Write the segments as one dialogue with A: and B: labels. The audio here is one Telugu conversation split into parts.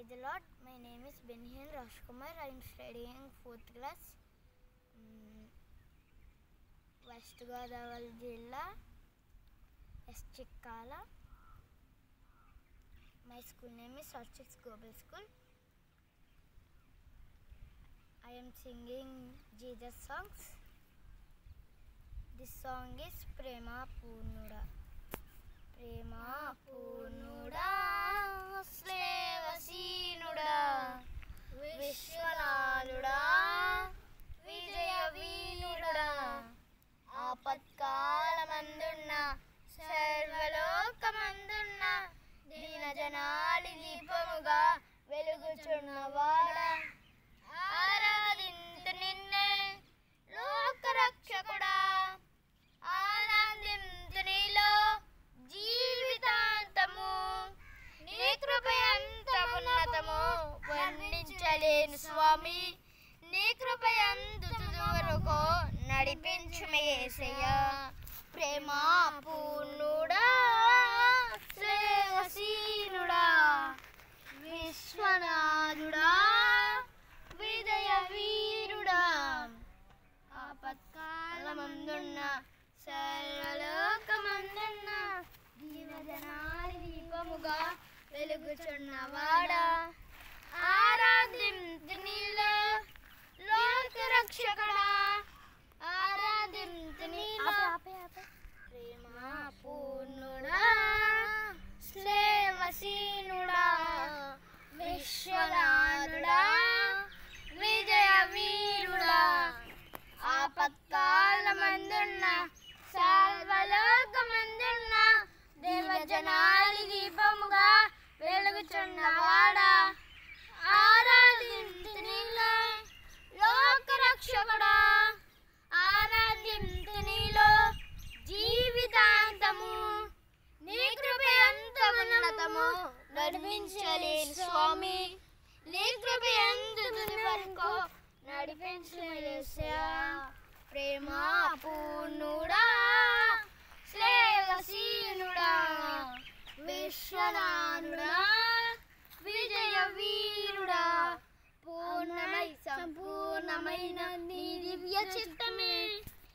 A: Praise the Lord. My name is Benhin Rajkumar. I am studying 4th class. West Godavari Jilla, S. Chikkala. My school name is Sarchix Global School. I am singing Jesus songs. This song is Prema Purnuda. Prema Purnuda, Slevaseenuda, Vishwanaduda, Vijayaveeruda, Aapatkalamandunna, Sarvalokamandunna, Dinajanali Deepamuga, Veluguchunnavada, Aaradintu ninne, Lokarakshakuda, ఆనందింతు నీలో జీవితాంతము, నీ కృప ఎంత ఉన్నతము వర్ణించలేను స్వామి, నీ కృప ఎంత వరకు నడిపించుము యేసయ్యా. ప్రేమ పూర్ణుడా, స్నేహశీలుడా, విశ్వనాథుడా, విజయవీరుడా, ఆపత్కాలమందున్న సర్వలోకమందున్న జీవజనాలి దీపముగా వెలుగుచున్నవాడా, ఆరాధింతు నీలో లోకరక్షకుడా, ఆరాధింతు నీలో ప్రేమ పూర్ణుడా, స్నేహశీలుడా, విశ్వనాథుడా, విజయవీరుడా, ఆపత్కాలమందున్న సర్వలోకమందున్న దేవజనాలి దీపముగా వెలుగుచున్నవాడా, ఆరాధింతు నీలో లోకరక్షకుడా, ఆరాధింతు నీలో జీవితాంతము, నీ కృప ఎంత ఉన్నతము నడిపించలేను స్వామి, నీ కృప ఎంత వరకు నడిపించుము యేసయ్యా. ప్రేమ పూర్ణుడా, స్నేహశీలుడా, విశ్వనాథుడా, విజయవీరుడా, పూర్ణమై సంపూర్ణమైన నీ దివ్య చిత్తమే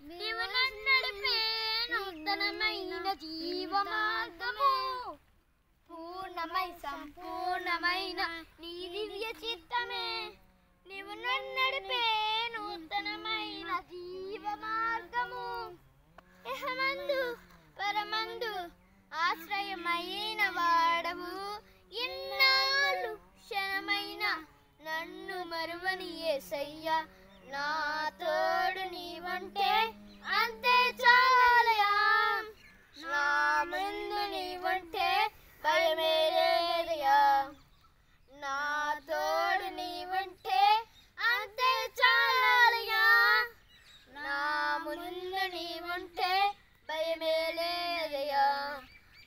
A: నీవు నన్ను నడిపే నూతనమైన జీవ మార్గము, పూర్ణమై సంపూర్ణమైన నీ దివ్య చిత్తమే నీవు నన్ను నడిపే నూతనమైన జీవ మార్గము, ఇహమందు పరమందు ఆశ్రయమైన వాడవు, ఎన్నాళ్ళు క్షణమైన నన్ను మరువని యేసయ్యా. నా తోడు నీవంటే అంతే చాలయా, నా ముందు నీవంటే భయమే లేదయ్యా, నా తోడు నీవంటే అంతే చాలయా, నా ముందు నీవంటే భయమే లేదయ్యా.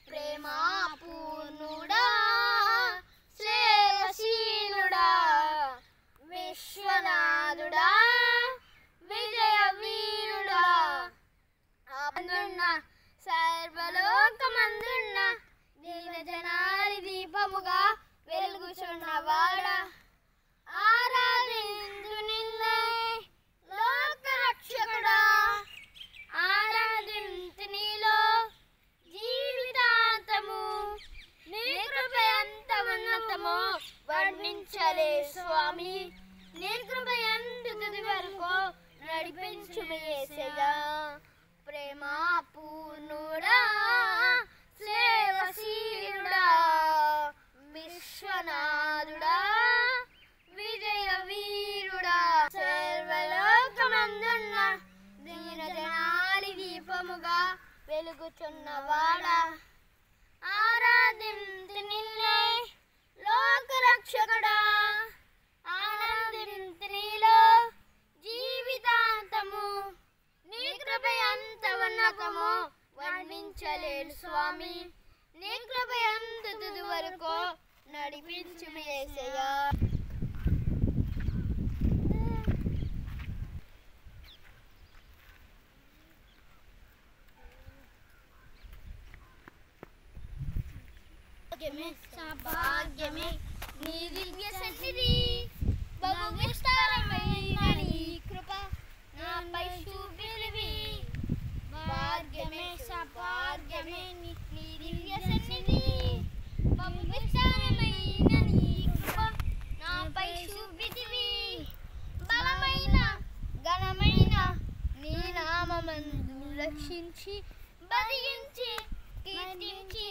A: ప్రేమ పూర్ణుడా, స్నేహశీలుడా, విశ్వనాథుడా, విజయవీరుడా, అందున్న సర్వలోకమందున్న దీనజనాలి దీపముగా వెలుగుచున్నవాడా, ఆరాధింతు నిన్నే లోకరక్షకుడా, ఆరాధింతు నీలో జీవితాంతము, నీ కృప ఎంత ఉన్నతమో వర్ణించలే స్వామి, నీ కృప ఎంత తుది వరకు నడిపించుము యేసయ్యా. ప్రేమ పూర్ణుడా, స్నేహశీలుడా, విశ్వనాథుడా, విజయవీరుడా, సర్వలోకమందున్న దీనజనాలి దీపముగా వెలుగుచున్నవాడా, ఆరాధింతు నిన్నే లోకరక్షకుడా, ఆనందింతు నీలో జీవితాంతము, నీ కృప ఎంత ఉన్నతము వర్ణించలేను స్వామి, నీ కృప ఎంత తుది వరకు నడిపించుము యేసయ్యా. భాగ్యమే నీ దివ్య సన్నిధి బహు విస్తారమైన నీ కృప నాపై చూపిలివి భాగ్యమే సౌభాగ్యమే నీ దివ్య సన్నిధి బహు విస్తారమైన నీ కృప నాపై చూపితివి బలమైన ఘనమైన నీ నామమందు రక్షించి బతికించి కీర్తించి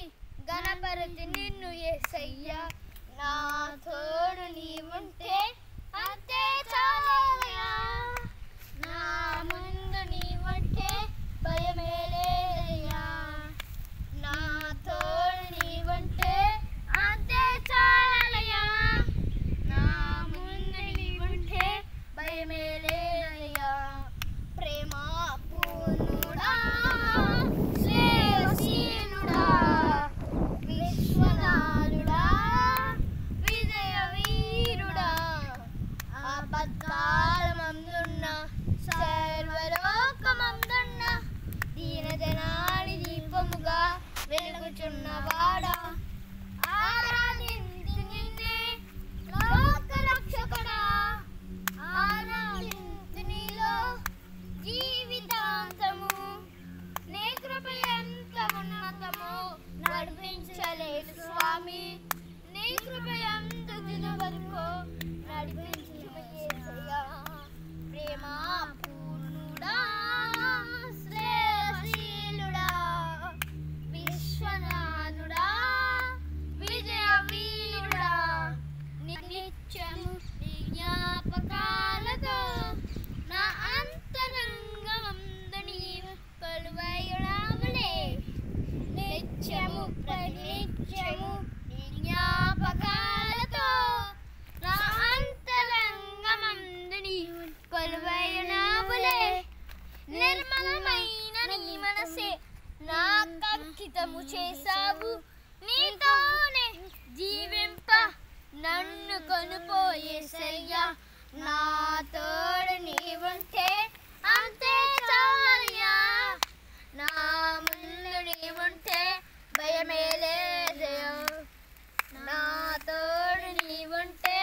A: గణపరతి నిన్ను యేసయ్యా నా తోడు నీవుంటే అంతే చాలయ్యా నా ముందు నీవుంటే భయమే లేదయ్యా నా తోడు నీవుంటే అంతే చాలయ్యా నా ముందు నీవుంటే భయమే లేదయ్యా ప్రేమ పూర్ణుడా సేవశీలుడా విశ్వనాథుడా విజయ వీరుడా ఆపత్కాలమందున్న సర్వలోకమందున్న దీనజనాని దీపముగా వెలుగుచున్నవాడా ఆరాధించు నిన్నే లోకరక్షకుడా ఆనందించు నీలో జీవితాంతము నీ కృప ఎంత ఉన్నతమో నడిపించలేదు స్వామి నీ కృప ఎంత దినవరకు నడిపించు యేసయ్యా ప్రేమ పూర్ణుడా శ్రేయశీలుడా విశ్వనాథుడా విజయ వీరుడా నిత్యము నీ జ్ఞాపకాలతో నా అంతరంగమందు నీవు కొలువైయుడావులే నిత్యము ప్రతినిత్యము నీ జ్ఞాపకాలతో నా అంతరంగమందు నీవు కొలువైయుడావులే నిర్మలమైన నీ మనసే నా కంకితము చేసావు నీతోనే జీవింప నన్ను కొనుపోయేసయ్యా నా తోడు నీవుంటే అంతే చాలయ్యా నా ముందు నీవుంటే భయమే లేదయ్యా నా తోడు నీవుంటే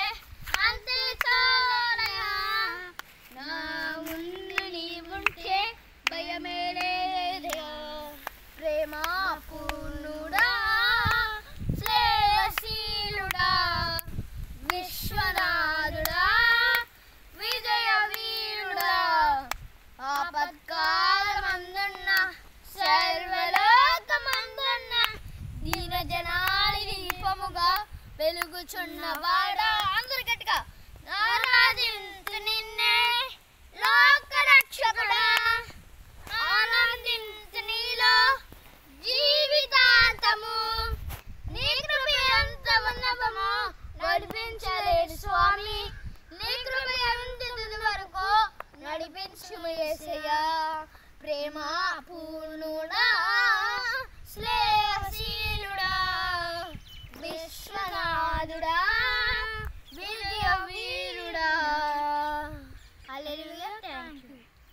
A: అంతే చాలయ్యా నా ముందు నీవుంటే భయమే లేదయ్యా ప్రేమ పూర్ణుడా శ్రేయశీలుడా విశ్వనాథుడా విజయ వీరుడా ఆపత్కాలమందున్న సర్వలోకమందున్న దీనజనాని దీపముగా వెలుగుచున్నవాడా అందరు గట్టిగా ఆరాధించు నిన్నే లోకరక్షకుడా